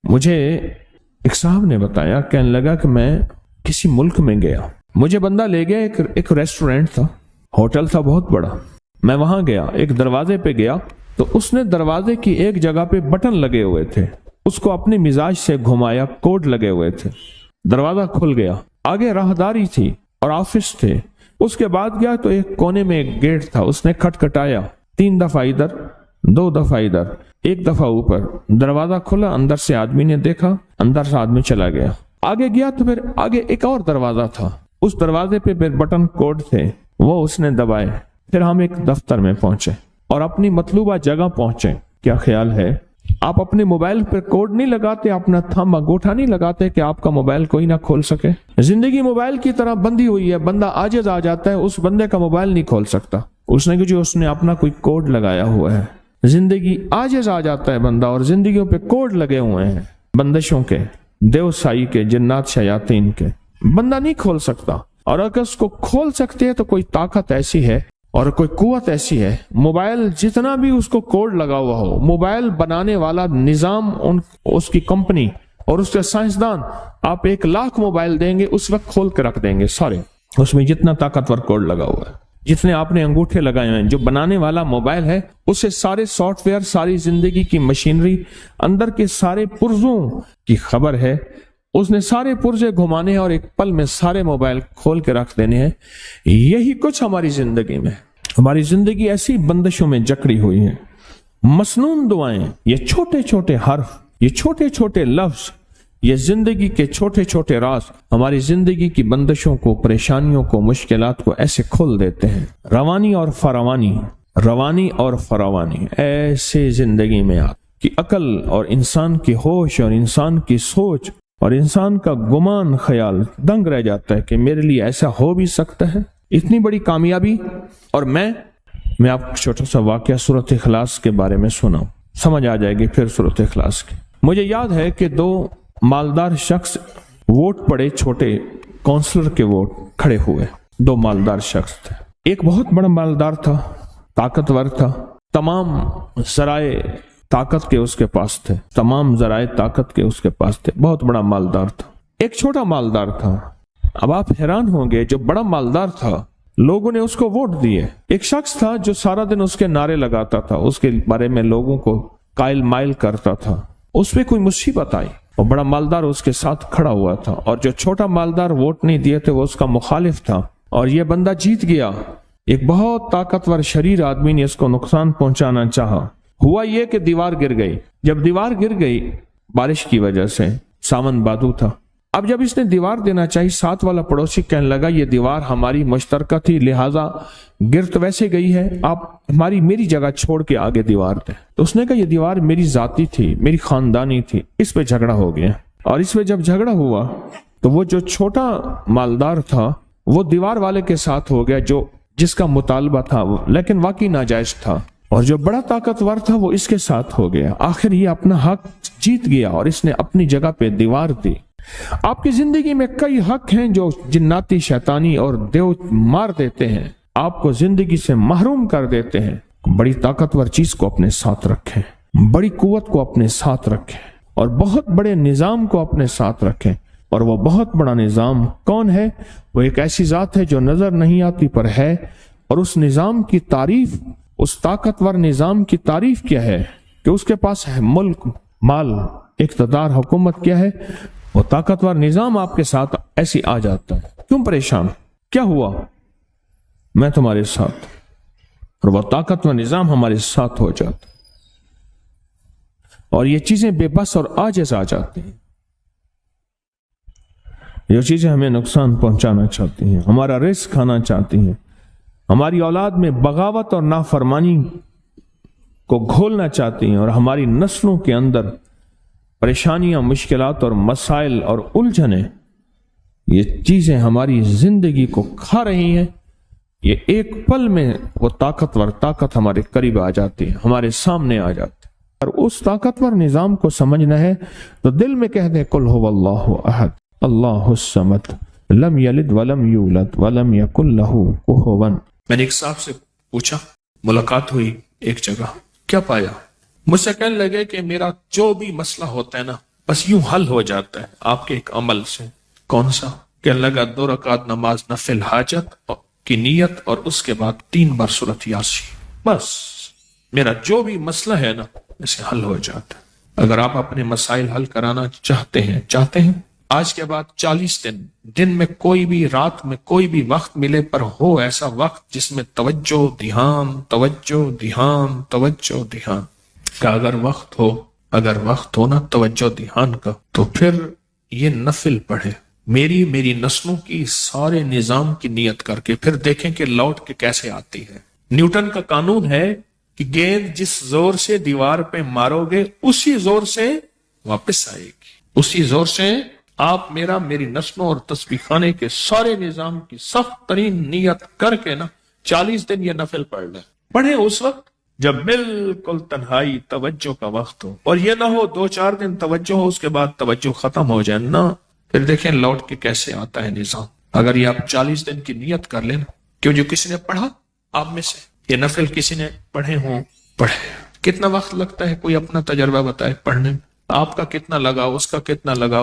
مجھے ایک صاحب نے بتایا، کہنے لگا کہ میں کسی ملک میں گیا، مجھے بندہ لے گیا، ایک ریسٹورینٹ تھا، ہوٹل تھا بہت بڑا، میں وہاں گیا، ایک دروازے پہ گیا تو اس نے دروازے کی ایک جگہ پہ بٹن لگے ہوئے تھے، اس کو اپنے مزاج سے گھمایا، کوڈ لگے ہوئے تھے، دروازہ کھل گیا، آگے راہداری تھی اور آفس تھے، اس کے بعد گیا تو ایک کونے میں ایک گیٹ تھا، اس نے کھٹکھٹایا 3 دفعہ ادھر 2 دفعہ ادھر 1 دفعہ اوپر، دروازہ کھلا، اندر سے آدمی نے دیکھا، اندر سے آدمی چلا گیا، آگے گیا تو پھر آگے ایک اور دروازہ تھا، اس دروازے پہ پھر بٹن کوڈ تھے، وہ اس نے دبائے، پھر ہم ایک دفتر میں پہنچے اور اپنی مطلوبہ جگہ پہنچے۔ کیا خیال ہے، آپ اپنے موبائل پر کوڈ نہیں لگاتے، اپنا تھم انگوٹھا نہیں لگاتے کہ آپ کا موبائل کوئی نہ کھول سکے؟ زندگی موبائل کی طرح بندھی ہوئی ہے، بندہ عاجز آ جاتا ہے، اس بندے کا موبائل نہیں کھول سکتا، اس نے جو اس نے اپنا کوئی کوڈ لگایا ہوا ہے۔ زندگی عاجز آ جاتا ہے بندہ، اور زندگیوں پہ کوڈ لگے ہوئے ہیں، بندشوں کے، دیوسائی کے، جنات شیاطین کے، بندہ نہیں کھول سکتا، اور اگر اس کو کھول سکتے ہیں تو کوئی طاقت ایسی ہے اور کوئی قوت ایسی ہے، موبائل جتنا بھی اس کو کوڈ لگا ہوا ہو، موبائل بنانے والا نظام، اس کی کمپنی اور اس کے سائنسدان، آپ 1,00,000 موبائل دیں گے اس وقت کھول کے رکھ دیں گے سارے، اس میں جتنا طاقتور کوڈ لگا ہوا ہے، جتنے آپ نے انگوٹھے لگائے ہوئے ہیں، جو بنانے والا موبائل ہے اسے سارے سافٹ ویئر، ساری زندگی کی مشینری، اندر کے سارے پرزوں کی خبر ہے، اس نے سارے پرزے گھمانے ہیں اور ایک پل میں سارے موبائل کھول کے رکھ دینے ہیں۔ یہی کچھ ہماری زندگی میں، ہماری زندگی ایسی بندشوں میں جکڑی ہوئی ہے۔ مسنون دعائیں، یہ چھوٹے چھوٹے حرف، یہ چھوٹے چھوٹے لفظ، یہ زندگی کے چھوٹے چھوٹے راز ہماری زندگی کی بندشوں کو، پریشانیوں کو، مشکلات کو ایسے کھول دیتے ہیں۔ روانی اور فراوانی، روانی اور فراوانی ایسے زندگی میں کہ عقل اور انسان کی ہوش اور انسان کی سوچ اور انسان کا گمان خیال دنگ رہ جاتا ہے کہ میرے لیے ایسا ہو بھی سکتا ہے، اتنی بڑی کامیابی۔ اور میں آپ کو چھوٹا سا واقعہ سورۃ اخلاص کے بارے میں سناؤں، سمجھ آ جائے گی پھر سورۃ اخلاص کی۔ مجھے یاد ہے کہ 2 مالدار شخص ووٹ پڑے، چھوٹے کونسلر کے ووٹ کھڑے ہوئے، 2 مالدار شخص تھے، ایک بہت بڑا مالدار تھا، طاقتور تھا، تمام ذرائع طاقت کے اس کے پاس تھے، تمام ذرائع طاقت کے اس کے پاس تھے، بہت بڑا مالدار تھا۔ ایک چھوٹا مالدار تھا۔ اب آپ حیران ہوں گے، جو بڑا مالدار تھا لوگوں نے اس کو ووٹ دیے۔ ایک شخص تھا جو سارا دن اس کے نعرے لگاتا تھا، اس کے بارے میں لوگوں کو قائل مائل کرتا تھا، اس پہ کوئی مصیبت آئی اور بڑا مالدار اس کے ساتھ کھڑا ہوا تھا، اور جو چھوٹا مالدار ووٹ نہیں دیے تھے وہ اس کا مخالف تھا، اور یہ بندہ جیت گیا۔ ایک بہت طاقتور شریر آدمی نے اس کو نقصان پہنچانا چاہا، ہوا یہ کہ دیوار گر گئی۔ جب دیوار گر گئی بارش کی وجہ سے، ساون بادو تھا، اب جب اس نے دیوار دینا چاہی، ساتھ والا پڑوسی کہنے لگا یہ دیوار ہماری مشترکہ تھی، لہٰذا گر تو ویسے گئی ہے، آپ میری جگہ چھوڑ کے آگے دیوار دیں۔ تو اس نے کہا یہ دیوار میری ذاتی تھی، میری خاندانی تھی، اس پہ جھگڑا ہو گیا۔ اور اس پہ جب جھگڑا ہوا تو وہ جو چھوٹا مالدار تھا وہ دیوار والے کے ساتھ ہو گیا، جس کا مطالبہ تھا لیکن واقعی ناجائز تھا، اور جو بڑا طاقتور تھا وہ اس کے ساتھ ہو گیا۔ آخر یہ اپنا حق جیت گیا اور اس نے اپنی جگہ پہ دیوار دی۔ آپ کی زندگی میں کئی حق ہیں جو جناتی، شیطانی اور دیو مار دیتے ہیں، آپ کو زندگی سے محروم کر دیتے ہیں۔ بڑی طاقتور چیز کو اپنے ساتھ رکھیں، بڑی قوت کو اپنے ساتھ رکھیں، اور بہت بڑے نظام کو اپنے ساتھ رکھیں۔ اور وہ بہت بڑا نظام کون ہے؟ وہ ایک ایسی ذات ہے جو نظر نہیں آتی پر ہے، اور اس نظام کی تعریف، اس طاقتور نظام کی تعریف کیا ہے کہ اس کے پاس ہے ملک، مال، اقتدار، حکومت کیا ہے؟ وہ طاقتور نظام آپ کے ساتھ ایسی آ جاتا ہے۔ کیوں پریشان؟ کیا ہوا؟ میں تمہارے ساتھ، اور وہ طاقتور نظام ہمارے ساتھ ہو جاتا، اور یہ چیزیں بے بس اور عاجز آ جاتی ہیں، یہ چیزیں ہمیں نقصان پہنچانا چاہتی ہیں، ہمارا رزق کھانا چاہتی ہیں، ہماری اولاد میں بغاوت اور نافرمانی کو گھولنا چاہتی ہیں، اور ہماری نسلوں کے اندر پریشانیاں، مشکلات اور مسائل اور الجھنیں، یہ چیزیں ہماری زندگی کو کھا رہی ہیں۔ یہ ایک پل میں وہ طاقتور طاقت ہمارے قریب آ جاتی ہے، ہمارے سامنے آ جاتی ہے، اور اس طاقتور نظام کو سمجھنا ہے تو دل میں کہہ دیں قل هو اللہ احد اللہ الصمد لم یلد ولم یولد ولم یکن لہ کفوا۔ میں نے ایک صاحب سے پوچھا، ملاقات ہوئی ایک جگہ، کیا پایا؟ مجھ سے کہنے لگے کہ میرا جو بھی مسئلہ ہوتا ہے نا، بس یوں حل ہو جاتا ہے آپ کے ایک عمل سے. کون سا؟ کہ لگا 2 رکعت نماز نفل حاجت کی نیت اور اس کے بعد 3 بار سورۃ یاسین. بس میرا جو بھی مسئلہ ہے نا اسے حل ہو جاتا ہے. اگر آپ اپنے مسائل حل کرانا چاہتے ہیں آج کے بعد 40 دن میں کوئی بھی رات میں کوئی بھی وقت ملے پر ہو ایسا وقت جس میں توجہ دھیان کا اگر وقت ہو نا توجہ دھیان کا، تو پھر یہ نفل پڑھے. میری نسلوں کی سارے نظام کی نیت کر کے پھر دیکھیں کہ لوٹ کے کیسے آتی ہے. نیوٹن کا قانون ہے کہ گیند جس زور سے دیوار پہ مارو گے اسی زور سے واپس آئے گی. اسی زور سے آپ میری نسلوں اور تسبیح خانے کے سارے نظام کی سخت ترین نیت کر کے نا 40 دن یہ نفل پڑھ لیں. پڑھیں اس وقت جب بالکل تنہائی توجہ کا وقت ہو، اور یہ نہ ہو 2-4 دن توجہ ہو اس کے بعد توجہ ختم ہو جائے نا، پھر دیکھیں لوٹ کے کیسے آتا ہے نظام. اگر یہ آپ 40 دن کی نیت کر لیں، کیوں جو کسی نے پڑھا آپ میں سے یہ نفل کسی نے پڑھے. کتنا وقت لگتا ہے کوئی اپنا تجربہ بتائے پڑھنے میں؟ آپ کا کتنا لگا، اس کا کتنا لگا،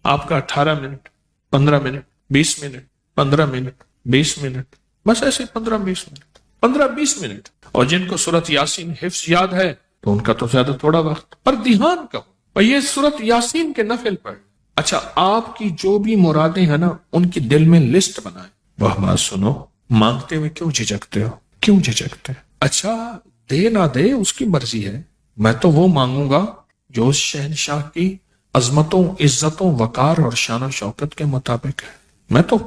آپ کا 18 minute 15 minute 20 minute 15 minute 20 minute, بس ایسے 15-20 منٹ. اور جن کو سورۃ یاسین حفظ یاد ہے تو ان کا تو زیادہ تھوڑا وقت، پر دھیان کا اور یہ سورۃ یاسین کے نفل پڑھ. اچھا آپ کی جو بھی مرادیں ہیں نا ان کی دل میں لسٹ بنائیں. وہ بات سنو، مانگتے ہوئے کیوں جھجکتے؟ اچھا دے نہ دے اس کی مرضی ہے، میں تو وہ مانگوں گا جو اس شہنشاہ کی عظمتوں عزتوں وقار اور شان و شوکت کے مطابق ہے. میں تو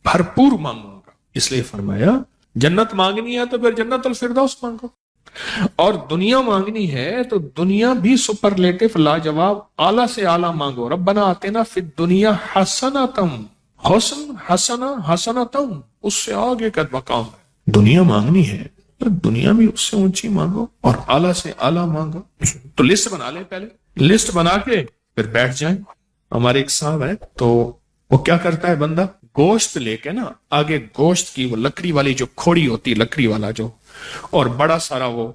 بھرپور مانگوں گا. اس لیے فرمایا جنت مانگنی ہے تو پھر جنت الفردوس مانگو، اور دنیا مانگنی ہے تو دنیا بھی سپرلیٹو لاجواب اعلیٰ سے اعلیٰ مانگو. ربنا آتنا فی الدنیا حسنۃ اس سے آگے کا مقام ہے. دنیا مانگنی ہے تو دنیا بھی اس سے اونچی مانگو اور اعلیٰ سے اعلیٰ مانگو. تو لسٹ بنا لیں، پہلے لسٹ بنا کے پھر بیٹھ جائیں. ہمارے ایک صاحب ہے تو وہ کیا کرتا ہے بندہ، گوشت لے کے نا آگے گوشت کی وہ لکڑی والی جو کھوڑی ہوتی، لکڑی والا جو، اور بڑا سارا وہ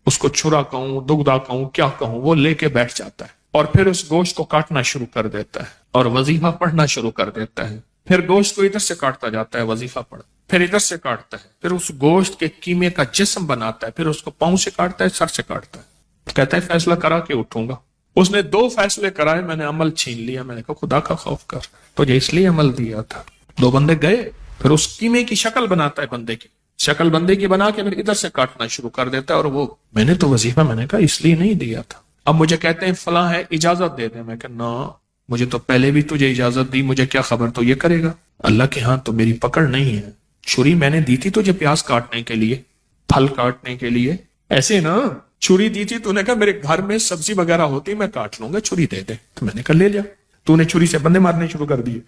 اس کو چھرا کہوں دگدا کہوں کیا کہوں، وہ لے کے بیٹھ جاتا ہے اور پھر اس گوشت کو کاٹنا شروع کر دیتا ہے اور وظیفہ پڑھنا شروع کر دیتا ہے. پھر گوشت کو ادھر سے کاٹتا جاتا ہے، وظیفہ پڑھ، پھر ادھر سے کاٹتا ہے، پھر اس گوشت کے قیمے کا جسم بناتا ہے، پھر اس کو پاؤں سے کاٹتا ہے، سر سے کاٹتا ہے. کہتا ہے فیصلہ کرا کے اٹھوں گا. اس نے 2 فیصلے کرائے، میں نے عمل چھین لیا. میں نے کہا خدا کا خوف کر، تجھے اس لیے عمل دیا تھا. 2 بندے گئے، پھر اس قیمے کی شکل بناتا ہے، بندے کی بنا کے پھر ادھر سے کاٹنا شروع کر دیتا ہے. اور وہ میں نے تو وظیفہ میں نے کہا اس لیے نہیں دیا تھا. اب مجھے کہتے ہیں فلاں ہے اجازت دے دیں. میں کہا نا، مجھے تو پہلے بھی تجھے اجازت دی، مجھے کیا خبر تو یہ کرے گا. اللہ کے ہاں تو میری پکڑ نہیں ہے. چھری میں نے دی تھی تجھے پیاز کاٹنے کے لیے، پھل کاٹنے کے لیے، ایسے نا چھری دی تھی. تو نے کہا میرے گھر میں سبزی وغیرہ ہوتی میں کاٹ لوں گا، چھری دے دے. تو میں نے کہا لے لیا. تو نے چھری سے بندے مارنے شروع کر دیے.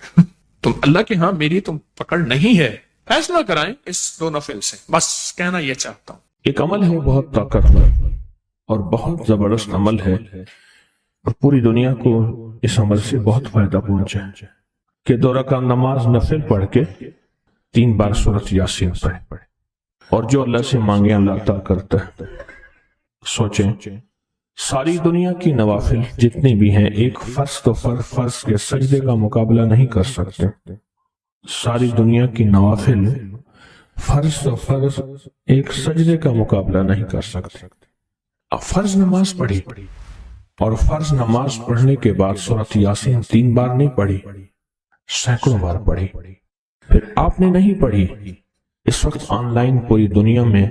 تم اللہ کے ہاں میری تم پکڑ نہیں ہے. فیصلہ کرائیں اس 2 نفل سے، بس کہنا یہ چاہتا ہوں. ایک عمل ہے بہت طاقتور اور بہت زبردست عمل ہے، اور پوری دنیا کو اس عمل سے بہت فائدہ پہنچا کہ 2 رکعت نماز نفل پڑھ کے 3 بار سورۃ یاسین پڑھے، اور جو اللہ سے مانگے اللہ عطا کرتا ہے. سوچیں ساری دنیا کی نوافل جتنی بھی ہیں ایک فرض کے سجدے کا مقابلہ نہیں کر سکتے. ساری دنیا کی نوافل فرض ایک سجدے کا مقابلہ نہیں کر سکتے. اب فرض نماز پڑھی، اور فرض نماز پڑھنے کے بعد سورۃ یاسین 3 بار نہیں پڑھی، سینکڑوں بار پڑھی. پھر آپ نے نہیں پڑھی. اس وقت آن لائن پوری دنیا میں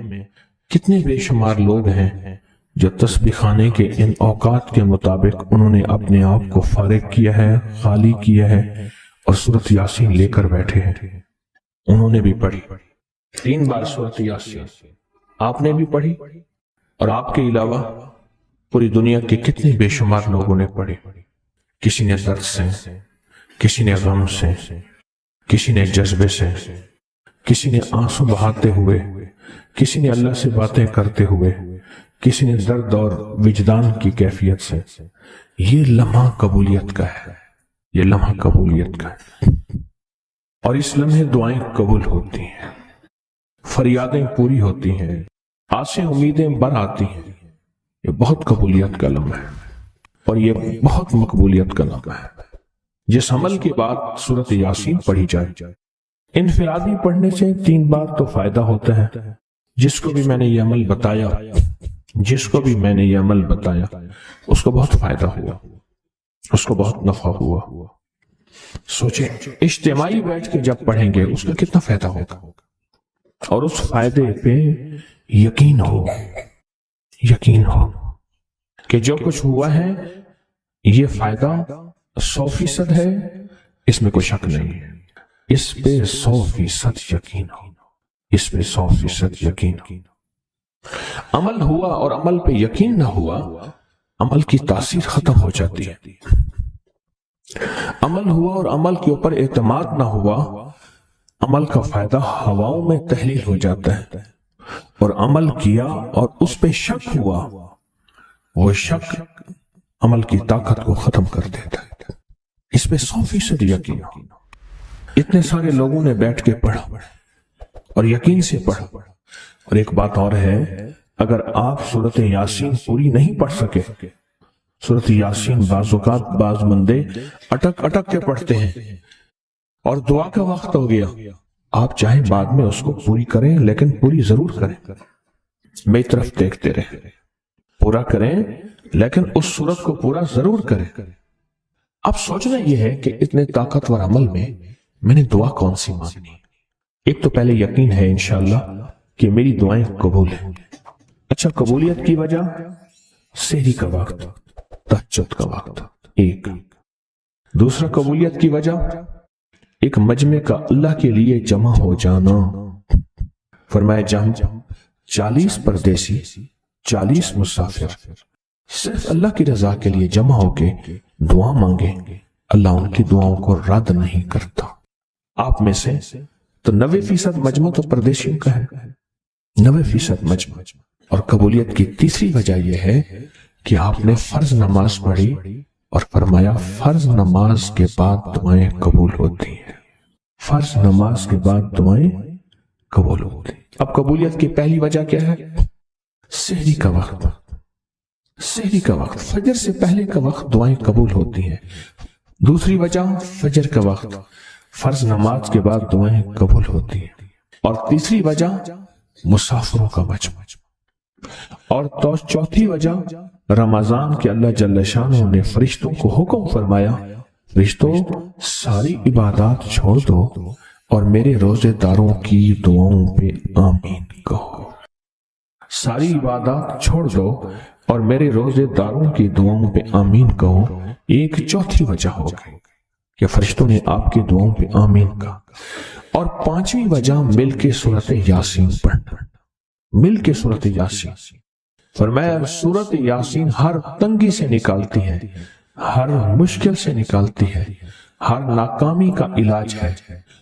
کتنے بے شمار لوگ ہیں جو تسبیح خانے کے ان اوقات کے مطابق انہوں نے اپنے آپ کو فارغ کیا ہے، خالی کیا ہے، اور سورۃ یاسین لے کر بیٹھے ہیں. انہوں نے بھی پڑھی 3 بار سورۃ یاسین، آپ نے بھی پڑھی، اور آپ کے علاوہ پوری دنیا کے کتنے بے شمار لوگوں نے پڑھی. کسی نے درد سے، کسی نے غم سے، کسی نے جذبے سے، کسی نے آنسو بہاتے ہوئے، کسی نے اللہ سے باتیں کرتے ہوئے، کسی نے درد اور وجدان کی کیفیت سے. یہ لمحہ قبولیت کا ہے، یہ لمحہ قبولیت کا ہے. اور اس لمحے دعائیں قبول ہوتی ہیں، فریادیں پوری ہوتی ہیں، آسیں امیدیں بر آتی ہیں. یہ بہت قبولیت کا لمحہ ہے. اور یہ بہت مقبولیت کا نام ہے۔ جس عمل کے بعد سورۃ یاسین پڑھی جائے، انفرادی پڑھنے سے 3 بار تو فائدہ ہوتا ہے۔ جس کو بھی میں نے یہ عمل بتایا اس کو بہت فائدہ ہوا، اس کو بہت نفع ہوا۔ سوچیں اجتماعی بیٹھ کے جب پڑھیں گے اس کا کتنا فائدہ ہوگا، اور اس فائدے پہ یقین ہو کہ جو کچھ ہوا ہے یہ فائدہ 100% ہے، اس میں کوئی شک نہیں ہے، اس پہ 100% یقین ہو۔ عمل ہوا اور عمل پہ یقین نہ ہوا، عمل کی تاثیر ختم ہو جاتی ہے۔ عمل ہوا اور عمل کے اوپر اعتماد نہ ہوا، عمل کا فائدہ ہواؤں میں تحلیل ہو جاتا ہے، اور عمل کیا اور اس پہ شک ہوا، وہ شک عمل کی طاقت کو ختم کر دیتا ہے۔ اس پہ 100% یقین ہو۔ اتنے سارے لوگوں نے بیٹھ کے پڑھا اور یقین سے پڑھا۔ اور ایک بات اور ہے، اگر آپ سورۃ یاسین پوری نہیں پڑھ سکے، سورۃ یاسین بعض اوقات بعض بندے اٹک کے پڑھتے ہیں اور دعا کا وقت ہو گیا، آپ چاہے بعد میں اس کو پوری کریں لیکن پوری ضرور کریں، میری طرف دیکھتے رہیں، پورا کریں لیکن اس سورت کو پورا ضرور کریں۔ اب سوچنا یہ ہے کہ اتنے طاقتور عمل میں نے دعا کون سی مانگنی؟ ایک تو پہلے یقین ہے انشاءاللہ کہ میری دعائیں قبول ہیں۔ اچھا، قبولیت کی وجہ سحری کا وقت، تہجد کا وقت، ایک دوسرا قبولیت کی وجہ ایک مجمع کا اللہ کے لیے جمع ہو جانا۔ فرمایا جب 40 پردیسی 40 مسافر صرف اللہ کی رضا کے لیے جمع ہو کے دعا مانگے، اللہ ان کی دعاؤں کو رد نہیں کرتا۔ آپ میں سے تو 90% مجمع تو پردیسیوں کا ہے، 90% مجمع۔ اور قبولیت کی تیسری وجہ یہ ہے کہ آپ نے فرض نماز پڑھی اور فرمایا فرض نماز کے بعد دعائیں قبول ہوتی ہیں، فرض نماز کے بعد دعائیں قبول ہوتی ہیں۔ اب قبولیت کی پہلی وجہ کیا ہے؟ سحری کا وقت، سحری کا وقت، فجر سے پہلے کا وقت دعائیں قبول ہوتی ہیں۔ دوسری وجہ فجر کا وقت، فرض نماز کے بعد دعائیں قبول ہوتی ہیں۔ اور تیسری وجہ مسافروں کا مجمع، اور چوتھی وجہ رمضان کے اللہ جل شانہ نے فرشتوں کو حکم فرمایا، فرشتوں ساری عبادات چھوڑ دو اور میرے روزے داروں کی دعاؤں پہ آمین کہو۔ ساری عبادات چھوڑ دو اور میرے روزے داروں کی دعاؤں پہ آمین کہو۔ ایک چوتھی وجہ ہو گئی کہ فرشتوں نے آپ کی دعاؤں پہ آمین کہا۔ اور پانچویں وجہ مل کے سورۃ یاسین پڑھنا، مل کے سورۃ یاسین۔ فرمایا سورۃ یاسین ہر تنگی سے نکالتی ہے، ہر مشکل سے نکالتی ہے، ہر ناکامی کا علاج ہے،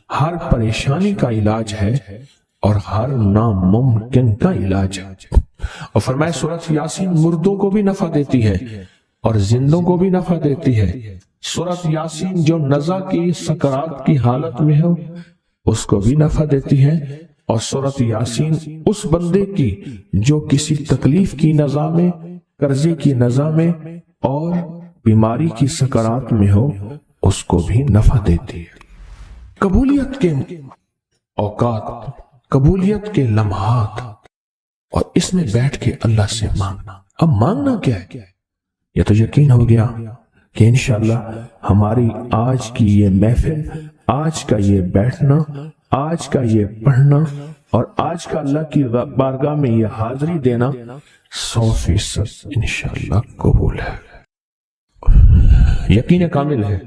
ہر پریشانی کا علاج ہے، اور ہر ناممکن کا علاج ہے۔ اور فرمایا سورۃ یاسین مردوں کو بھی نفع دیتی ہے اور زندوں کو بھی نفع دیتی ہے۔ سورۃ یاسین جو نزع کی سکرات کی حالت میں ہو اس کو بھی نفع دیتی ہے، اور سورۃ یاسین اس بندے کی جو کسی تکلیف کی نزع میں، قرضے کی نزع میں اور بیماری کی سکرات میں ہو اس کو بھی نفع دیتی ہے۔ قبولیت کے اوقات، قبولیت کے لمحات، اور اس میں بیٹھ کے اللہ سے مانگنا۔ اب مانگنا کیا ہے؟ یہ تو یقین ہو گیا کہ انشاءاللہ ہماری آج کی یہ محفل، آج کا یہ بیٹھنا، آج کا یہ پڑھنا اور آج کا اللہ کی بارگاہ میں یہ حاضری دینا 100% انشاءاللہ قبول ہے، یقین کامل ہے۔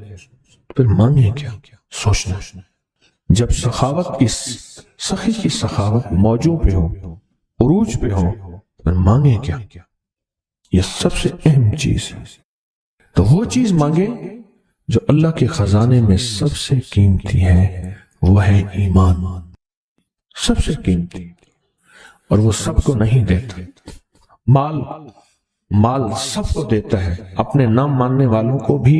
پھر مانگیں کیا؟ سوچنا۔ جب سخاوت کی سخی کی سخاوت موجوں پہ ہو، عروج پہ ہو، پھر مانگیں کیا؟ یہ سب سے اہم چیز ہے۔ تو وہ چیز مانگے جو اللہ کے خزانے میں سب سے قیمتی ہے، وہ ہے ایمان، سب سے قیمتی، اور وہ سب کو نہیں دیتا۔ مال سب کو دیتا ہے، اپنے نہ ماننے والوں کو بھی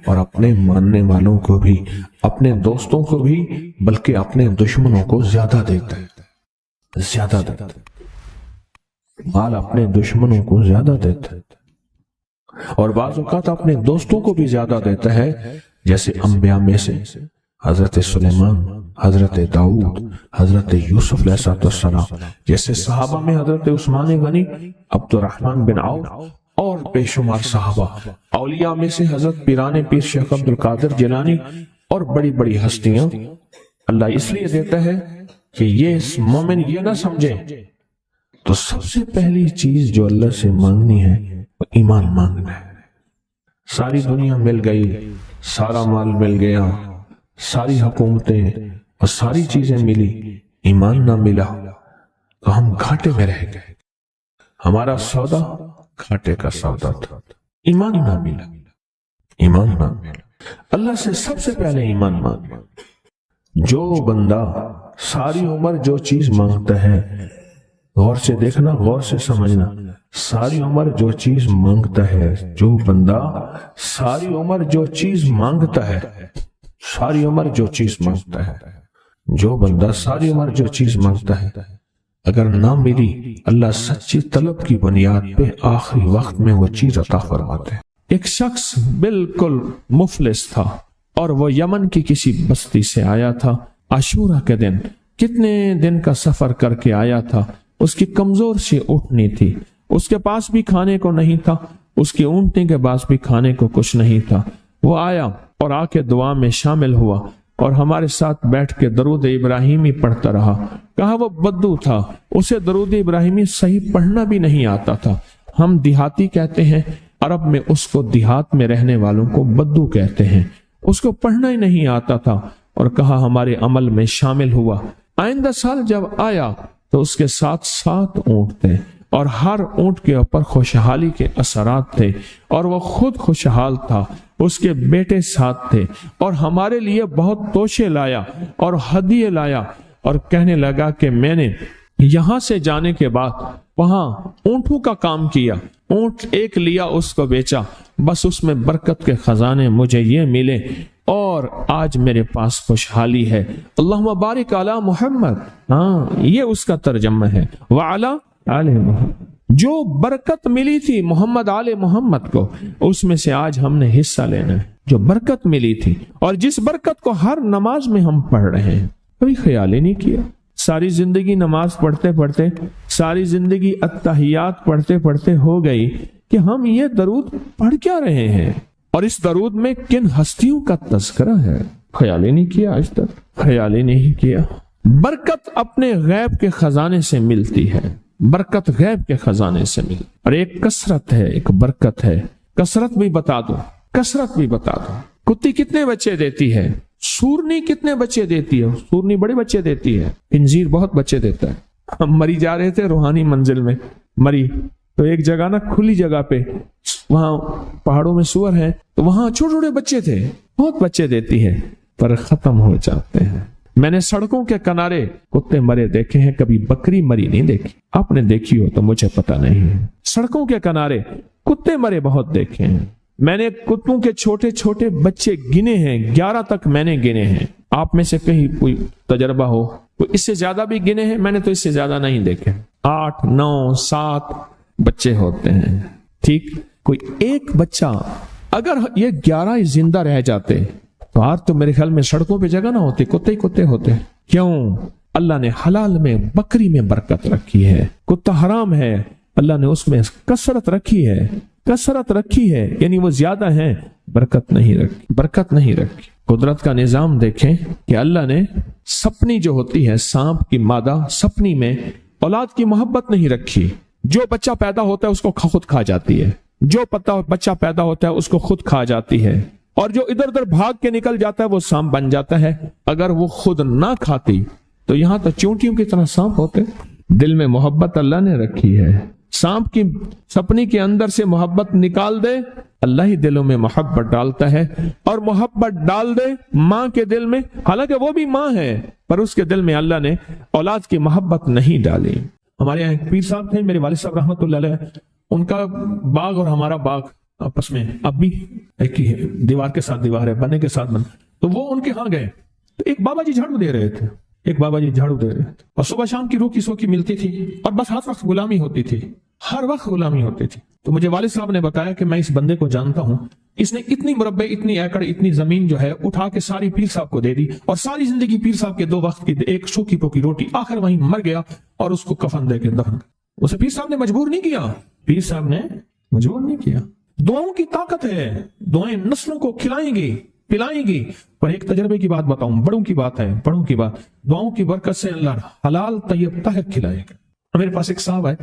اور اپنے ماننے والوں کو بھی، اپنے دوستوں کو بھی، بلکہ اپنے دشمنوں کو زیادہ دیتا ہے، زیادہ دیتا ہے۔ مال اپنے دشمنوں کو زیادہ دیتا ہے۔ اور بعض اوقات اپنے دوستوں کو بھی زیادہ دیتا ہے، جیسے انبیاء میں سے حضرت سلیمان، حضرت داؤد، حضرت یوسف علیہ السلام، جیسے صحابہ میں حضرت عثمان غنی، عبد الرحمن بن عوف اور بے شمار صحابہ، اولیاء میں سے حضرت پیران پیر شیخ عبد القادر جیلانی اور بڑی بڑی ہستیاں۔ اللہ اس لیے دیتا ہے کہ یہ مومن یہ نہ سمجھے، تو سب سے پہلی چیز جو اللہ سے مانگنی ہے وہ ایمان مانگنا ہے۔ ساری دنیا مل گئی، سارا مال مل گیا، ساری حکومتیں اور ساری چیزیں ملی، ایمان نہ ملا تو ہم گھاٹے میں رہ گئے۔ ہمارا سودا گھاٹے کا سودا تھا، ایمان نہ ملا، ایمان نہ ملا۔ اللہ سے سب سے پہلے ایمان مانگنا۔ جو بندہ ساری عمر جو چیز مانگتا ہے، غور سے دیکھنا، غور سے سمجھنا، ساری عمر جو چیز مانگتا ہے، جو بندہ ساری عمر جو چیز مانگتا ہے، ساری عمر جو چیز مانگتا ہے، جو بندہ ساری عمر جو چیز مانگتا ہے، اگر نہ ملی، اللہ سچی طلب کی بنیاد پہ آخری وقت میں وہ چیز عطا فرماتے ہیں۔ ایک شخص بالکل مفلس تھا اور وہ یمن کی کسی بستی سے آیا تھا۔ عاشورہ کے دن کتنے دن کا سفر کر کے آیا تھا، اس کی کمزور سی اونٹنی تھی، اس کے پاس بھی کھانے کو نہیں تھا، اس کی اونٹنی کے پاس بھی کھانے کو کچھ نہیں تھا۔ وہ آیا اور آ کے دعا میں شامل ہوا اور ہمارے ساتھ بیٹھ کے درود ابراہیمی پڑھتا رہا۔ کہا وہ بدو تھا، اسے درود ابراہیمی صحیح پڑھنا بھی نہیں آتا تھا۔ ہم دیہاتی کہتے ہیں، عرب میں اس کو دیہات میں رہنے والوں کو بدو کہتے ہیں۔ اس کو پڑھنا ہی نہیں آتا تھا اور کہا ہمارے عمل میں شامل ہوا۔ آئندہ سال جب آیا تو اس کے ساتھ 7 اونٹ تھے اور ہر اونٹ کے اوپر خوشحالی کے اثرات تھے اور وہ خود خوشحال تھا، اس کے بیٹے ساتھ تھے اور ہمارے لیے بہت توشے لایا اور ہدیے لایا اور کہنے لگا کہ میں نے یہاں سے جانے کے بعد وہاں اونٹوں کا کام کیا، اونٹ ایک لیا، اس کو بیچا، بس اس میں برکت کے خزانے مجھے یہ ملے اور آج میرے پاس خوشحالی ہے۔ اللہم بارک علی محمد، ہاں یہ اس کا ترجمہ ہے، وعلی آل محمد۔ جو برکت ملی تھی محمد آل محمد کو، اس میں سے آج ہم نے حصہ لینا ہے۔ جو برکت ملی تھی اور جس برکت کو ہر نماز میں ہم پڑھ رہے ہیں، کبھی خیال ہی نہیں کیا۔ ساری زندگی نماز پڑھتے پڑھتے، ساری زندگی اتحیات پڑھتے پڑھتے ہو گئی کہ ہم یہ درود پڑھ کیا رہے ہیں اور اس درود میں کن ہستیوں کا تذکرہ ہے، خیال ہی نہیں کیا، آج تک خیال ہی نہیں کیا۔ برکت اپنے غیب کے خزانے سے ملتی ہے، برکت غیب کے خزانے سے ملتی، اور ایک کثرت ہے، ایک برکت ہے۔ کثرت بھی بتا دو، کثرت بھی بتا دو۔ کتی کتنے بچے دیتی ہے؟ سورنی کتنے بچے دیتی ہے؟ سورنی بڑے بچے دیتی ہے، خنزیر بہت بچے دیتا ہے۔ ہم مری جا رہے تھے روحانی منزل میں، مری تو ایک جگہ نا کھلی جگہ پہ، وہاں پہاڑوں میں سور ہیں، تو وہاں چھوٹے چھوٹے بچے تھے، بہت بچے دیتی ہے، پر ختم ہو جاتے ہیں۔ میں نے سڑکوں کے کنارے کتے مرے دیکھے ہیں، کبھی بکری مری نہیں دیکھی۔ آپ نے دیکھی ہو تو مجھے پتا نہیں ہے۔ سڑکوں کے کنارے کتے مرے بہت دیکھے ہیں۔ میں نے کتوں کے چھوٹے چھوٹے بچے گنے ہیں، 11 تک میں نے گنے ہیں۔ آپ میں سے کہیں کوئی تجربہ ہو، کوئی اس سے زیادہ بھی گنے ہیں؟ میں نے تو اس سے زیادہ نہیں دیکھے، 8 9 7 بچے ہوتے ہیں۔ ٹھیک، کوئی ایک بچہ، اگر یہ 11 زندہ رہ جاتے تو آج تو میرے خیال میں سڑکوں پہ جگہ نہ ہوتی، کتے ہی کتے ہوتے۔ کیوں؟ اللہ نے حلال میں بکری میں برکت رکھی ہے، کتا حرام ہے، اللہ نے اس میں کثرت رکھی ہے، کثرت رکھی ہے، یعنی وہ زیادہ ہیں، برکت نہیں رکھی، برکت نہیں رکھی۔ قدرت کا نظام دیکھیں کہ اللہ نے سپنی جو ہوتی ہے، سانپ کی مادہ سپنی میں اولاد کی محبت نہیں رکھی۔ جو بچہ پیدا ہوتا ہے اس کو خود کھا جاتی ہے، جو بچہ پیدا ہوتا ہے اس کو خود کھا جاتی ہے، اور جو ادھر ادھر بھاگ کے نکل جاتا ہے وہ سانپ بن جاتا ہے۔ اگر وہ خود نہ کھاتی تو یہاں تو چونٹیوں کی طرح سانپ ہوتے۔ دل میں محبت اللہ نے رکھی ہے، سانپ کی سپنی کے اندر سے محبت نکال دے، اللہ ہی دلوں میں محبت ڈالتا ہے، اور محبت ڈال دے ماں کے دل میں، حالانکہ وہ بھی ماں ہے، پر اس کے دل میں اللہ نے اولاد کی محبت نہیں ڈالی۔ ہمارے یہاں ایک پیر صاحب تھے، میرے والد صاحب رحمۃ اللہ علیہ، ان کا باغ اور ہمارا باغ آپس میں اب بھی ایک ہی ہے، دیوار کے ساتھ دیوار ہے، بنے کے ساتھ بن۔ تو وہ ان کے ہاں گئے تو ایک بابا جی جھاڑو دے رہے تھے، ایک بابا جی جھاڑو دے رہے تھے، اور صبح شام کی روکی سوکی ملتی تھی، اور بس ہر وقت غلامی ہوتی تھی۔ ہر وقت غلامی ہوتی تھی. تو مجھے والد صاحب نے بتایا کہ میں اس بندے کو جانتا ہوں, اس نے اتنی مربع, اتنی ایکڑ, اتنی زمین جو ہے اٹھا کے ساری پیر صاحب کو دے دی, اور ساری زندگی پیر صاحب کے 2 وقت کی ایک سوکھی پوکی روٹی, آخر وہیں مر گیا اور اس کو کفن دے کے دفن. اسے پیر صاحب نے مجبور نہیں کیا, پیر صاحب نے مجبور نہیں کیا. دعاؤں کی طاقت ہے, دعائیں نسلوں کو کھلائیں گی, پلائیں گی. پر ایک تجربے کی بات بتاؤں, بڑوں کی بات ہے, بڑوں کی بات, دعاؤں کی برکت سے اللہ حلال طیب طاہر کھلائے گا. میرے پاس ایک صاحب ہے,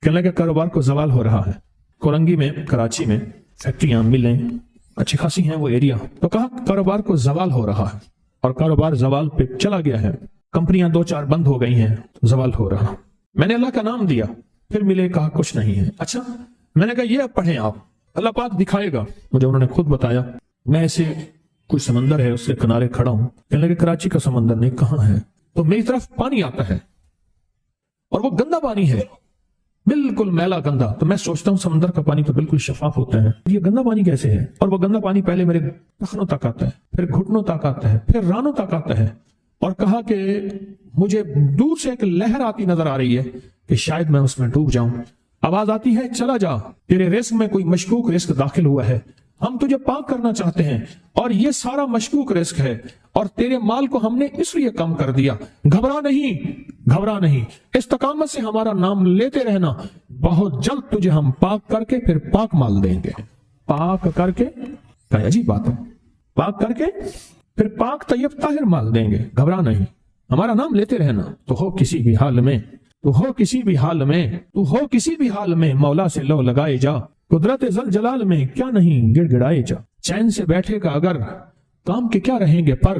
کہنے لگا کاروبار کو زوال ہو رہا ہے. کورنگی میں, کراچی میں فیکٹریاں, ملیں اچھی خاصی ہیں وہ ایریا. تو کہا کاروبار کو زوال ہو رہا ہے, اور کاروبار زوال پہ چلا گیا ہے. کمپنیاں 2-4 بند ہو گئی ہیں, زوال ہو رہا. میں نے اللہ کا نام دیا, پھر ملے, کہا کچھ نہیں ہے. اچھا, میں نے کہا یہ اب پڑھیں آپ, اللہ پاک دکھائے گا. مجھے انہوں نے خود بتایا, میں ایسے کوئی سمندر ہے اس کے کنارے کھڑا ہوں. کہنے لگے کراچی کا سمندر نہیں, کہاں ہے؟ تو میری طرف پانی آتا ہے اور وہ گندا پانی ہے, بالکل میلا گندا. تو میں سوچتا ہوں سمندر کا پانی تو بالکل شفاف ہوتا ہے, یہ گندا پانی کیسے ہے؟ اور وہ گندا پانی پہلے میرے ٹخنوں تک آتا ہے, پھر گھٹنوں تک آتا ہے, پھر رانوں تک آتا ہے. اور کہا کہ مجھے دور سے ایک لہر آتی نظر آ رہی ہے کہ شاید میں اس میں ڈوب جاؤں. آواز آتی ہے چلا جا, تیرے رزق میں کوئی مشکوک رزق داخل ہوا ہے, ہم تجھے پاک کرنا چاہتے ہیں, اور یہ سارا مشکوک رزق ہے, اور تیرے مال کو ہم نے اس لیے کم کر دیا. گھبرا نہیں, گھبرا نہیں, استقامت سے ہمارا نام لیتے رہنا, بہت جلد تجھے ہم پاک کر کے پھر پاک مال دیں گے. پاک کر کے, عجیب بات ہے, پاک کر کے پھر پاک طیب طاہر مال دیں گے. گھبرا نہیں, ہمارا نام لیتے رہنا. تو ہو کسی بھی حال میں, تو ہو کسی بھی حال میں, تو ہو کسی بھی حال میں, مولا سے لو لگائے جا, قدرت ذل جلال میں کیا نہیں گڑ گڑائے جا. چین سے بیٹھے گا اگر کام کے کیا رہیں گے پر,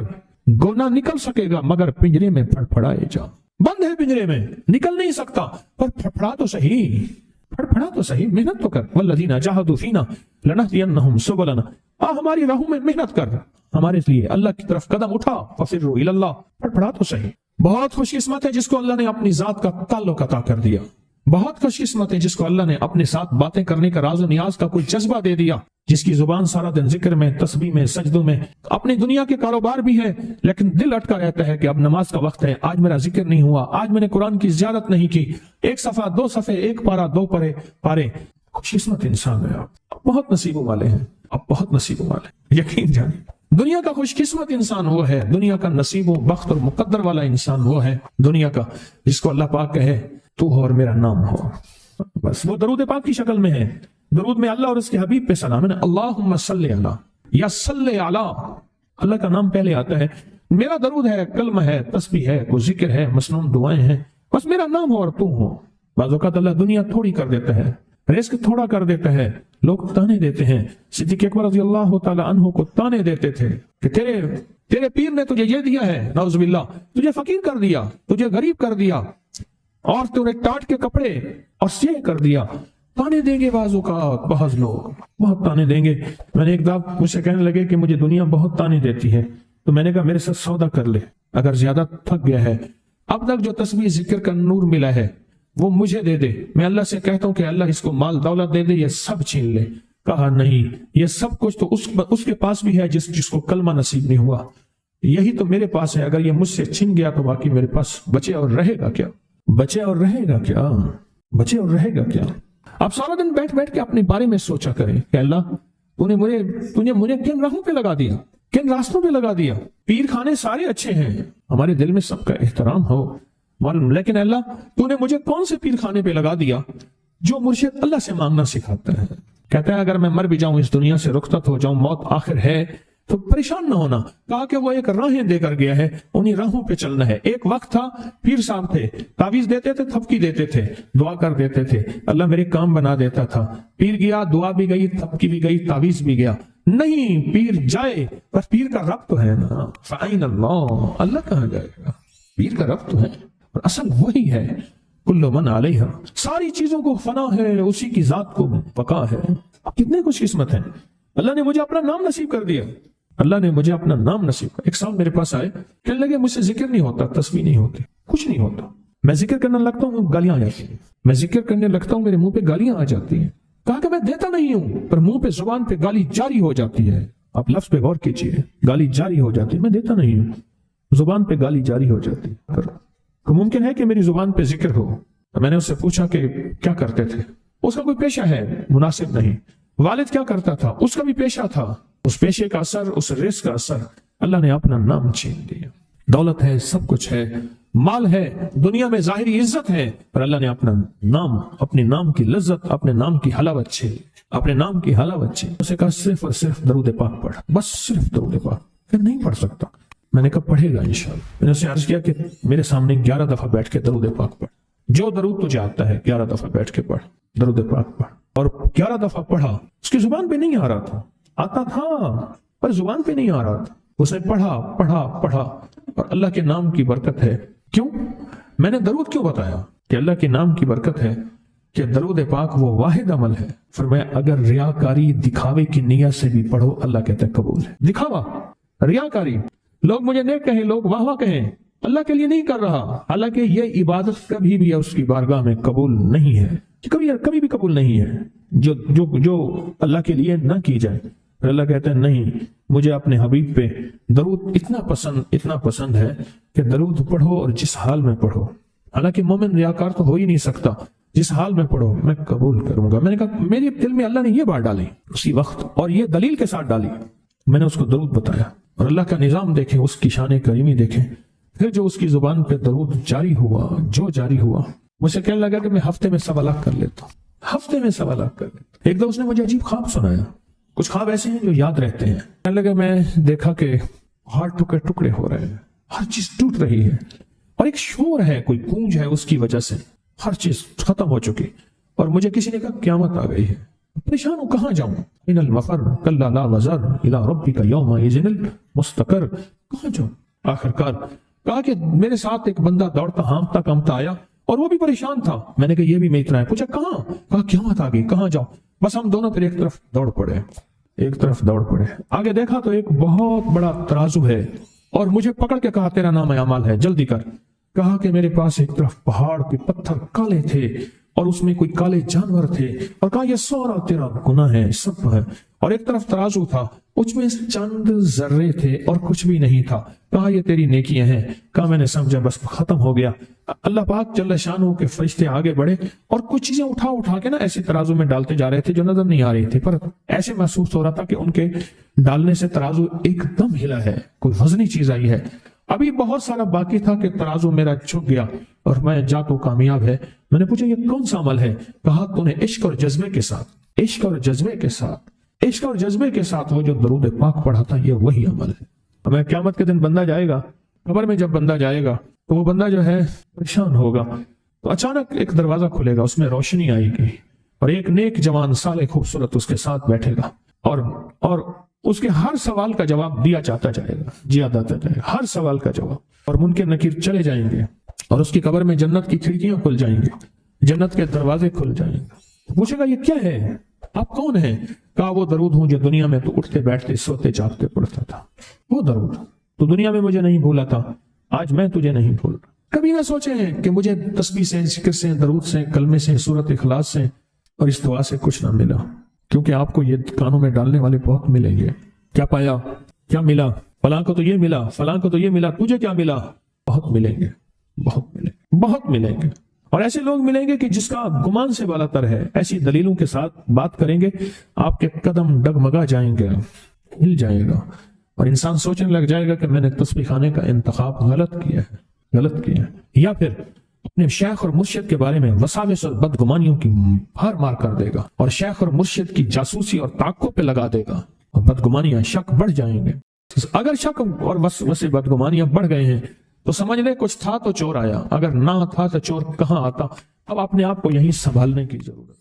گونا نکل سکے گا مگر پنجرے میں پھڑ پھڑائے جا. بند ہے پنجرے میں, نکل نہیں سکتا, پر پھڑپھڑا تو صحیح, پھڑپھڑا تو صحیح, محنت تو کر. والذین جاہدوا فینا لنہدینہم سبلنا, ہماری راہوں میں محنت کر, ہمارے لیے اللہ کی طرف قدم اٹھا. ففروا الی اللہ, پھڑپھڑا تو صحیح. بہت خوش قسمت ہے جس کو اللہ نے اپنی ذات کا تعلق عطا کر دیا. بہت خوش قسمت ہے جس کو اللہ نے اپنے ساتھ باتیں کرنے کا راز و نیاز کا کوئی جذبہ دے دیا, جس کی زبان سارا دن ذکر میں, تسبیح میں, سجدوں میں. اپنی دنیا کے کاروبار بھی ہے لیکن دل اٹکا رہتا ہے کہ اب نماز کا وقت ہے, آج میرا ذکر نہیں ہوا, آج میں نے قرآن کی زیارت نہیں کی. 1 صفحہ 2 صفحے, 1 پارہ 2 پارے. خوش قسمت انسان ہے آپ, بہت نصیبوں والے ہیں آپ, بہت نصیبوں والے, یقین جانیں. دنیا کا خوش قسمت انسان وہ ہے, دنیا کا نصیب و بخت اور مقدر والا انسان وہ ہے دنیا کا جس کو اللہ پاک کہے تو ہو اور میرا نام ہو. بس وہ درود پاک کی شکل میں ہے. درود میں اللہ اور اس کے حبیب پہ سلام ہے. اللہم صلی علی یا صلی علی, اللہ کا نام پہلے آتا ہے. میرا درود ہے, کلمہ ہے, تسبیح ہے, کوئی ذکر ہے, مسنون دعائیں ہیں, بس میرا نام ہو اور تو ہو. بعض اوقات اللہ دنیا تھوڑی کر دیتا ہے, رزق تھوڑا کر دیتا ہے, لوگ تانے دیتے ہیں. صدیق اکبر رضی اللہ تعالی عنہ کو تانے دیتے تھے کہ تیرے پیر نے تجھے یہ دیا ہے, نعوذ باللہ, تجھے فقیر کر دیا, تجھے غریب کر دیا, اور تو نے ٹاٹ کے کپڑے اور سیہ کر دیا. تانے دیں گے بعض اوقات, بعض لوگ بہت تانے دیں گے. میں نے ایک دفعہ مجھ سے کہنے لگے کہ مجھے دنیا بہت تانے دیتی ہے, تو میں نے کہا میرے ساتھ سودا کر لے, اگر زیادہ تھک گیا ہے, اب تک جو تسبیح ذکر کا نور ملا ہے وہ مجھے دے دے, میں اللہ سے کہتا ہوں کہ اللہ اس کو مال دولت دے دے, یہ سب چھین لے. کہا نہیں, یہ سب کچھ تو اس کے پاس بھی ہے جس کو کلمہ نصیب نہیں ہوا, یہی تو میرے پاس ہے. اگر یہ مجھ سے چھن گیا تو باقی میرے پاس بچے اور رہے گا کیا, بچے اور رہے گا کیا, بچے اور رہے گا کیا. آپ سارا دن بیٹھ کے اپنے بارے میں سوچا کریں کہ اللہ تو نے مجھے کن راہوں پہ لگا دیا, کن راستوں پہ لگا دیا. پیر خانے سارے اچھے ہیں, ہمارے دل میں سب کا احترام ہو, لیکن اللہ تو نے مجھے کون سے پیر خانے پہ لگا دیا جو مرشد اللہ سے مانگنا سکھاتا ہے. کہتا ہے اگر میں مر بھی جاؤں, اس دنیا سے رخصت ہو جاؤں, موت آخر ہے, تو پریشان نہ ہونا. کہا کہ وہ ایک راہیں دے کر گیا ہے, انہی راہوں پہ چلنا ہے. ایک وقت تھا پیر صاحب تھے, تعویذ دیتے تھے, تھپکی دیتے تھے, دعا کر دیتے تھے, اللہ میرے کام بنا دیتا تھا. پیر گیا, دعا بھی گئی, تھپکی بھی گئی, تعویذ بھی گیا. نہیں, پیر جائے پر پیر کا رب تو ہے نا. فَأَيْنَ اللَّهُ, اللہ کہاں جائے گا, پیر کا رب تو ہے, اور اصل وہی ہے. کل من علیہا, ساری چیزوں کو فنا ہے, اسی کی ذات کو بقا ہے. کتنے خوش قسمت ہیں, اللہ نے مجھے اپنا نام نصیب کر دیا, اللہ نے مجھے اپنا نام نصیب کر. ایک صاحب میرے پاس آئے, کہنے لگے مجھ سے ذکر نہیں ہوتا, تسبیح نہیں ہوتی, کچھ نہیں ہوتا. میں ذکر کرنے لگتا ہوں گالیاں آ جاتی ہیں, میں ذکر کرنے لگتا ہوں میرے منہ پہ گالیاں آ جاتی ہیں. کہا کہ میں دیتا نہیں ہوں, پر منہ پہ زبان پہ گالی جاری ہو جاتی ہے. آپ لفظ پہ غور کیجیے, گالی جاری ہو جاتی ہے. میں دیتا نہیں ہوں, زبان پہ گالی جاری ہو جاتی ہے. ممکن ہے کہ میری زبان پہ ذکر ہو. میں نے اس سے پوچھا کہ کیا کرتے تھے, اس کا کوئی پیشہ ہے مناسب نہیں. والد کیا کرتا تھا, اس کا بھی پیشہ تھا, اس پیشے کا اثر, اس رزق کا اثر, اللہ نے اپنا نام چھین لیا. دولت ہے, سب کچھ ہے, مال ہے, دنیا میں ظاہری عزت ہے, پر اللہ نے اپنا نام, اپنے نام کی لذت, اپنے نام کی حلاوت چھین, اپنے نام کی حلاوت چھین. اسے کہا صرف اور صرف درود پاک پڑھ, بس صرف درود پاک. پھر نہیں پڑھ سکتا. میں نے کہا پڑھے گا انشاءاللہ. میں نے اسے عرض کیا کہ میرے سامنے 11 دفعہ بیٹھ کے درود پاک پڑھ, جو درود تجھے آتا ہے 11 دفعہ بیٹھ کے پڑھ, درود پاک پڑھ. اور 11 دفعہ پڑھا. اس کی زبان پہ نہیں آ رہا تھا, آتا تھا پر زبان پہ نہیں آ رہا تھا. اس نے پڑھا پڑھا پڑھا, اور اللہ کے نام کی برکت ہے. کیوں میں نے درود کیوں بتایا کہ اللہ کے نام کی برکت ہے کہ درود پاک وہ واحد عمل ہے. فرمایا اگر ریاکاری, دکھاوے کی نیت سے بھی پڑھو, اللہ کہتے ہیں قبول ہے. دکھاوا, ریاکاری, لوگ مجھے نیک کہیں, لوگ واہ واہ کہیں, اللہ کے لیے نہیں کر رہا, حالانکہ یہ عبادت کبھی بھی اس کی بارگاہ میں قبول نہیں ہے, کبھی بھی قبول نہیں ہے جو اللہ کے لیے نہ کی جائے. پھر اللہ کہتے ہیں نہیں, مجھے اپنے حبیب پہ درود اتنا پسند ہے کہ درود پڑھو اور جس حال میں پڑھو. حالانکہ مومن ریاکار تو ہو ہی نہیں سکتا, جس حال میں پڑھو میں قبول کروں گا. میں نے کہا میرے دل میں اللہ نے یہ بات ڈالی اسی وقت, اور یہ دلیل کے ساتھ ڈالی. میں نے اس کو درود بتایا, اور اللہ کا نظام دیکھیں, اس کی شان کریمی دیکھیں. پھر جو اس کی زبان پہ درود جاری ہوا, مجھے کہنے لگا کہ میں ہفتے میں 1.25 لاکھ کر لیتا ہوں, ہفتے میں 1.25 لاکھ کر لیتا. ایک دو اس نے مجھے عجیب خواب سنایا. کچھ خواب ایسے ہیں جو یاد رہتے ہیں. کہنے لگا میں دیکھا کہ ہاتھ ٹکڑے ہو رہے ہیں, ہر چیز ٹوٹ رہی ہے, اور ایک شور ہے, کوئی گونج ہے, اس کی وجہ سے ہر چیز ختم ہو چکی. اور مجھے کسی نے کہا قیامت آ گئی ہے. پریشان ہوں, کہاں جاؤں؟ ان المفر کلا لا وزر الی ربک یومئذ المستقر. کہاں جاؤں؟ آخرکار کہا کہ میرے ساتھ ایک بندہ دوڑتا ہانپتا کامتا آیا, اور وہ بھی پریشان تھا. میں نے کہا یہ بھی میں اتنا ہے. پوچھا کہاں؟ کہا قیامت آ گئی, کہاں جاؤں؟ بس ہم دونوں پھر ایک طرف دوڑ پڑے. آگے دیکھا تو ایک بہت بڑا ترازو ہے, اور مجھے پکڑ کے کہا تیرا نام اعمال ہے, جلدی کر. کہا کہ میرے پاس ایک طرف پہاڑ کے پتھر کالے تھے, اور اس میں کوئی کالے جانور تھے, اور کہا یہ سارا تیرا گناہ ہے, سب ہے. اور ایک طرف ترازو تھا, اس میں چند ذرے تھے اور کچھ بھی نہیں تھا. کہا یہ تیری نیکیاں ہیں. کہا میں نے سمجھا, بس ختم ہو گیا. اللہ پاک جل شانہ کے فرشتے آگے بڑھے, اور کچھ چیزیں اٹھا کے نا ایسے ترازو میں ڈالتے جا رہے تھے جو نظر نہیں آ رہی تھی, پر ایسے محسوس ہو رہا تھا کہ ان کے ڈالنے سے ترازو ایک دم ہلا ہے, کوئی وزنی چیز آئی ہے. ابھی بہت سارا باقی تھا کہ ترازو میرا جھک گیا, اور میں جا تو کامیاب ہے. میں نے پوچھا یہ کون سا عمل ہے؟ کہا تو نے عشق اور جذبے کے ساتھ وہ جو درود پاک پڑھا تھا, یہ وہی عمل ہے. ہمیں قیامت کے دن بندہ جائے گا, قبر میں جب بندہ جائے گا تو وہ بندہ جو ہے پریشان ہوگا. تو اچانک ایک دروازہ کھلے گا, اس میں روشنی آئے گی, اور ایک نیک جوان صالح خوبصورت اس کے ساتھ بیٹھے گا, اور اس کے ہر سوال کا جواب دیا جاتا جائے گا, ہر سوال کا جواب. اور منکر نکیر چلے جائیں گے, اور اس کی قبر میں جنت کی کھڑکیاں کھل جائیں گی, جنت کے دروازے کھل جائیں گے. پوچھے گا یہ کیا ہے, آپ کون ہیں؟ کہا وہ درود ہوں جو دنیا میں تو اٹھتے بیٹھتے سوتے جاگتے پڑھتا تھا. وہ درود تو دنیا میں مجھے نہیں بھولا تھا, آج میں تجھے نہیں بھول رہا. کبھی نہ سوچے ہیں کہ مجھے تسبیح سے, ذکر سے, درود سے, کلمے سے, سورت اخلاص سے اور اس دعا سے کچھ نہ ملا, کیونکہ آپ کو یہ کانوں میں ڈالنے والے بہت ملیں گے. کیا پایا, کیا ملا؟ فلاں کو تو یہ ملا, فلاں کو تو یہ ملا, تجھے کیا ملا؟ بہت ملیں گے. اور ایسے لوگ ملیں گے کہ جس کا گمان سے بالا تر ہے. ایسی دلیلوں کے ساتھ بات کریں گے, آپ کے قدم ڈگمگا جائیں گے, ہل جائے گا, اور انسان سوچنے لگ جائے گا کہ میں نے تسبیح خانے کا انتخاب غلط کیا ہے. یا پھر اپنے شیخ اور مرشد کے بارے میں وساوس اور بدگمانیوں کی بھار مار کر دے گا, اور شیخ اور مرشد کی جاسوسی اور تعقب پہ لگا دے گا, اور بدگمانیاں, شک بڑھ جائیں گے. اگر شک اور وسوسے بدگمانیاں بڑھ گئے ہیں تو سمجھ لے کچھ تھا تو چور آیا, اگر نہ تھا تو چور کہاں آتا. اب اپنے آپ کو یہیں سنبھالنے کی ضرورت.